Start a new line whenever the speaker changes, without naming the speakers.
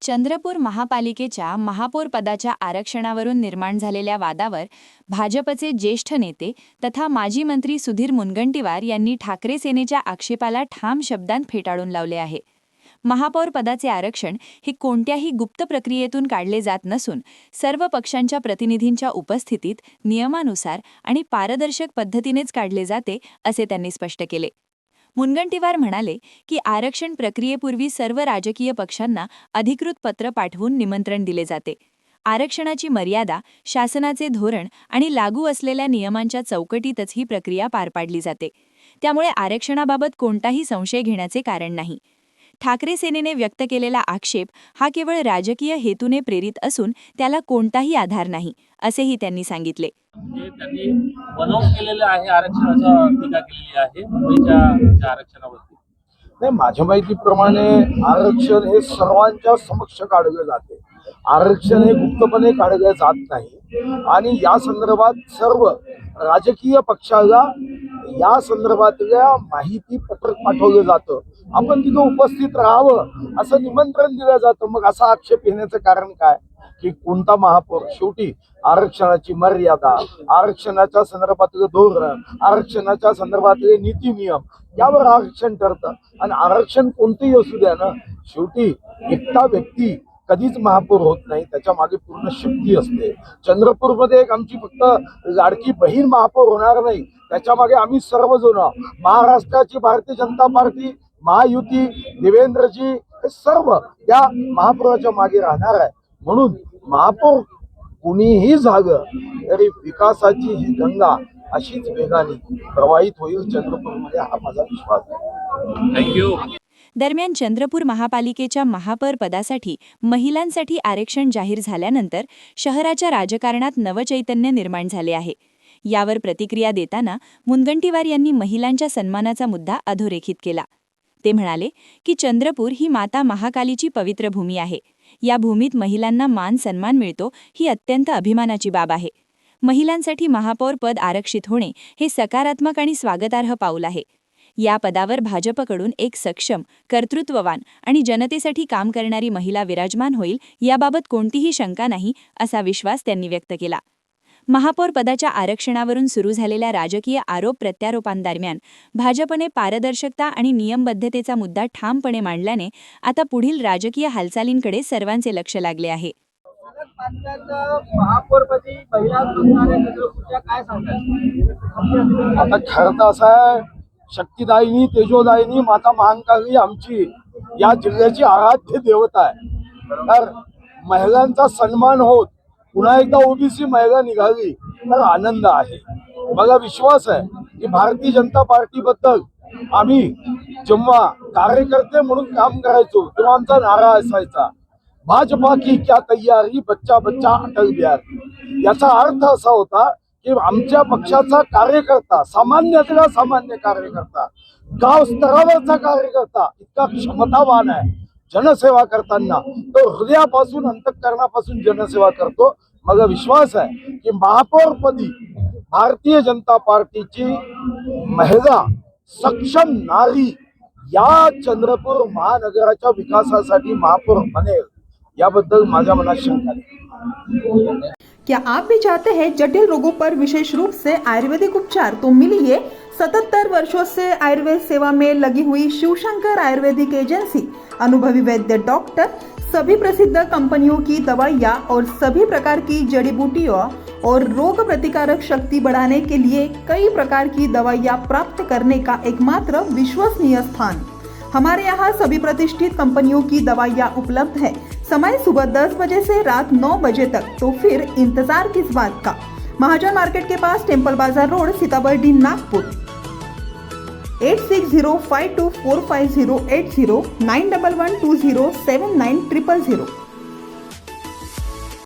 चंद्रपूर महापालिकेच्या महापौर पदाच्या आरक्षणावरून निर्माण झालेल्या वादावर भाजपचे ज्येष्ठ नेते तथा माजी मंत्री सुधीर मुनगंटीवार यांनी ठाकरे सेनेच्या आक्षेपाला ठाम शब्दांत फेटाळून लावले आहे. महापौर पदाचे आरक्षण हे कोणत्याही गुप्त प्रक्रियेतून काढले जात नसून सर्व पक्षांच्या प्रतिनिधींच्या उपस्थितीत नियमानुसार आणि पारदर्शक पद्धतीनेच काढले जाते, असे त्यांनी स्पष्ट केले. मुनगंटीवार म्हणाले की आरक्षण प्रक्रियेपूर्वी सर्व राजकीय पक्षांना अधिकृत पत्र पाठवून निमंत्रण दिले जाते. आरक्षणाची मर्यादा, शासनाचे धोरण आणि लागू असलेल्या नियमांच्या चौकटीतच ही प्रक्रिया पार पाडली जाते. त्यामुळे आरक्षणाबाबत कोणताही संशय घेण्याचे कारण नाही. ठाकरे सेनेने व्यक्त केलेला आक्षेप हा केवळ राजकीय हेतूने प्रेरित असून त्याला कोणताही आधार नाही, असेही त्यांनी सांगितले.
त्यांनी बनवून केलेले आहे आरक्षणाचा टीका केलेली आहे मुंबईच्या आरक्षणावरती.
नाही, माझ्या माहितीप्रमाणे आरक्षण हे सर्वांच्या समक्ष काढलं जाते. आरक्षण हे गुप्तपणे काढलं जात नाही आणि या संदर्भात सर्व राजकीय पक्षाला या संदर्भातल्या माहिती पत्रक पाठवलं जातं. आपण तिथं उपस्थित राहावं असं निमंत्रण दिलं जातं. मग असा आक्षेप येण्याचं कारण काय की कोणता महापौर? शेवटी आरक्षणाची मर्यादा, आरक्षणाच्या संदर्भातलं धोरण, आरक्षणाच्या संदर्भातले नीती नियम यावर आरक्षण ठरतं. आणि आरक्षण कोणतेही असू द्या ना, शेवटी एकटा व्यक्ती कधीच महापौर होत नाही, त्याच्या मागे पूर्ण शक्ती असते. चंद्रपूरमध्ये एक आमची फक्त लाडकी बहीण महापौर होणार नाही, त्याच्या मागे आम्ही सर्वजण, महाराष्ट्राची भारतीय जनता पार्टी, महायुती, देवेंद्रजी, हे सर्व त्या महापौराच्या मागे राहणार आहे. म्हणून महापौर कुणीही झालं तरी विकासाची ही गंगा अशीच वेगाने प्रवाहित होईल चंद्रपूरमध्ये, हा माझा विश्वास आहे.
थँक्यू.
दरम्यान चंद्रपूर महापालिकेच्या महापौर पदासाठी महिलांसाठी आरक्षण जाहीर झाल्यानंतर शहराच्या राजकारणात नवचैतन्य निर्माण झाले आहे. यावर प्रतिक्रिया देताना मुनगंटीवार यांनी महिलांच्या सन्मानाचा मुद्दा अधोरेखित केला. ते म्हणाले की चंद्रपूर ही माता महाकालीची पवित्र भूमी आहे. या भूमीत महिलांना मान सन्मान मिळतो, ही अत्यंत अभिमानाची बाब आहे. महिलांसाठी महापौर पद आरक्षित होणे हे सकारात्मक आणि स्वागतार्ह पाऊल आहे. या पदावर भाजपकडून एक सक्षम, कर्तृत्ववान आणि जनतेसाठी काम करणारी महिला विराजमान होईल, याबाबत कोणतीही शंका नाही, असा विश्वास त्यांनी व्यक्त केला. महापौर पदाच्या आरक्षणावरून सुरू झालेल्या राजकीय आरोप प्रत्यारोपांदरम्यान भाजपने पारदर्शकता आणि नियमबद्धतेचा मुद्दा ठामपणे मांडल्याने आता पुढील राजकीय हालचालींकडे सर्वांचे लक्ष लागले आहे.
आता खरं तर असं आहे, शक्तिदायिनी, तेजोदायिनी माता महाकाली आमची या जिल्ह्याची आराध्य देवता आहे. तर महिलांचा सन्मान होत पुन्हा एकदा ओबीसी महिला निघाली तर आनंद आहे. मला विश्वास आहे की भारतीय जनता पार्टीबद्दल आम्ही जेव्हा कार्यकर्ते म्हणून काम करायचो तेव्हा आमचा नारा असायचा, भाजपा की क्या तयारी, बच्चा बच्चा अटल बिहारी. याचा अर्थ असा होता की आमच्या पक्षाचा कार्यकर्ता, सामान्यातला सामान्य कार्यकर्ता, गाव स्तरावरचा कार्यकर्ता इतका क्षमतावान आहे. जनसेवा करताना तो हृदयापासून, अंतःकरणापासून जनसेवा करतो. मला विश्वास आहे की महापौरपदी भारतीय जनता पार्टीची महिला सक्षम नारी या चंद्रपूर महानगराच्या विकासासाठी महापौर बनेल, याबद्दल माझ्या मनात शंका नाही.
क्या आप भी चाहते हैं जटिल रोगों पर विशेष रूप से आयुर्वेदिक उपचार? तो मिलिए 77 वर्षों से आयुर्वेद सेवा में लगी हुई शिवशंकर आयुर्वेदिक एजेंसी, अनुभवी वैद्य डॉक्टर, सभी प्रसिद्ध कंपनियों की दवाइयाँ और सभी प्रकार की जड़ी बूटियों और रोग प्रतिकारक शक्ति बढ़ाने के लिए कई प्रकार की दवाइयाँ प्राप्त करने का एकमात्र विश्वसनीय स्थान. हमारे यहाँ सभी प्रतिष्ठित कंपनियों की दवाइयाँ उपलब्ध है. समय सुबह 10 बजे से रात 9 बजे तक. तो फिर इंतजार किस बात का? महाजन मार्केट के पास, टेम्पल बाजार रोड, सीताबर्डी, नागपुर. 8605245080 9112079000.